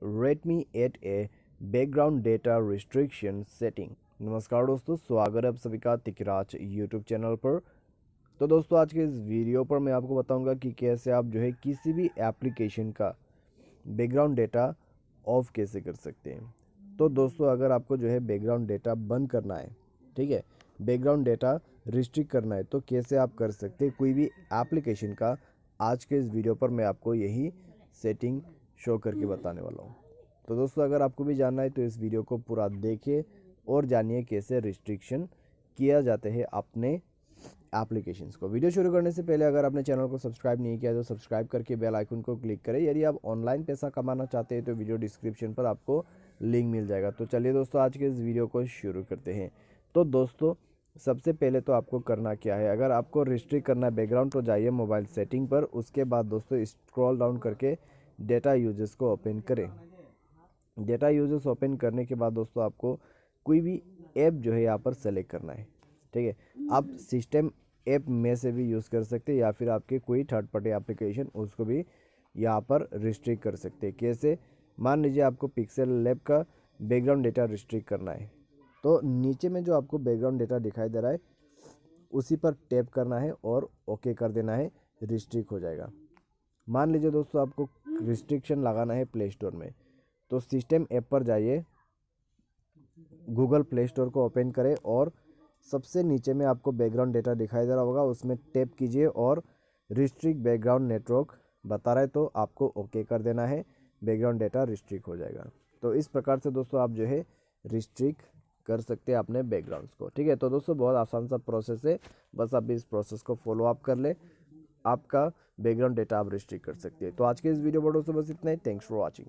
Redmi 8A background data restriction setting. नमस्कार दोस्तों, स्वागत है आप सभी का तिकराज यूट्यूब चैनल पर। तो दोस्तों, आज के इस वीडियो पर मैं आपको बताऊंगा कि कैसे आप जो है किसी भी एप्लीकेशन का बैकग्राउंड डेटा ऑफ कैसे कर सकते हैं। तो दोस्तों, अगर आपको जो है बैकग्राउंड डेटा बंद करना है, ठीक है, बैकग्राउंड डेटा रिस्ट्रिक्ट करना है, तो कैसे आप कर सकते हैं कोई भी एप्लीकेशन का, आज के इस वीडियो पर मैं आपको यही सेटिंग शो करके बताने वाला हूँ। तो दोस्तों, अगर आपको भी जानना है तो इस वीडियो को पूरा देखिए और जानिए कैसे रिस्ट्रिक्शन किया जाते हैं अपने एप्लीकेशंस को। वीडियो शुरू करने से पहले अगर आपने चैनल को सब्सक्राइब नहीं किया तो सब्सक्राइब करके बेल आइकन को क्लिक करें। यदि आप ऑनलाइन पैसा कमाना चाहते हैं तो वीडियो डिस्क्रिप्शन पर आपको लिंक मिल जाएगा। तो चलिए दोस्तों, आज के इस वीडियो को शुरू करते हैं। तो दोस्तों, सबसे पहले तो आपको करना क्या है, अगर आपको रिस्ट्रिक्ट करना है बैकग्राउंड तो जाइए मोबाइल सेटिंग पर। उसके बाद दोस्तों स्क्रॉल डाउन करके डेटा यूजेस को ओपन करें। डेटा यूजेस ओपन करने के बाद दोस्तों आपको कोई भी ऐप जो है यहाँ पर सेलेक्ट करना है, ठीक है। आप सिस्टम ऐप में से भी यूज़ कर सकते हैं या फिर आपके कोई थर्ड पार्टी एप्लीकेशन उसको भी यहाँ पर रिस्ट्रिक्ट कर सकते हैं। कैसे, मान लीजिए आपको पिक्सेल लैब का बैकग्राउंड डेटा रिस्ट्रिक्ट करना है, तो नीचे में जो आपको बैकग्राउंड डेटा दिखाई दे रहा है उसी पर टैप करना है और ओके कर देना है, रिस्ट्रिक्ट हो जाएगा। मान लीजिए दोस्तों आपको रिस्ट्रिक्शन लगाना है प्ले स्टोर में, तो सिस्टम ऐप पर जाइए, गूगल प्ले स्टोर को ओपन करें और सबसे नीचे में आपको बैकग्राउंड डेटा दिखाई दे रहा होगा, उसमें टैप कीजिए और रिस्ट्रिक्ट बैकग्राउंड नेटवर्क बता रहा है तो आपको ओके कर देना है, बैकग्राउंड डेटा रिस्ट्रिक्ट हो जाएगा। तो इस प्रकार से दोस्तों आप जो है रिस्ट्रिक्ट कर सकते हैं अपने बैकग्राउंड्स को, ठीक है। तो दोस्तों, बहुत आसान सा प्रोसेस है, बस आप इस प्रोसेस को फॉलो अप कर ले, आपका बैकग्राउंड डेटा आप रिस्ट्रिक्ट कर सकते हैं। तो आज के इस वीडियो पर दोस्तों बस इतना ही। Thanks for watching.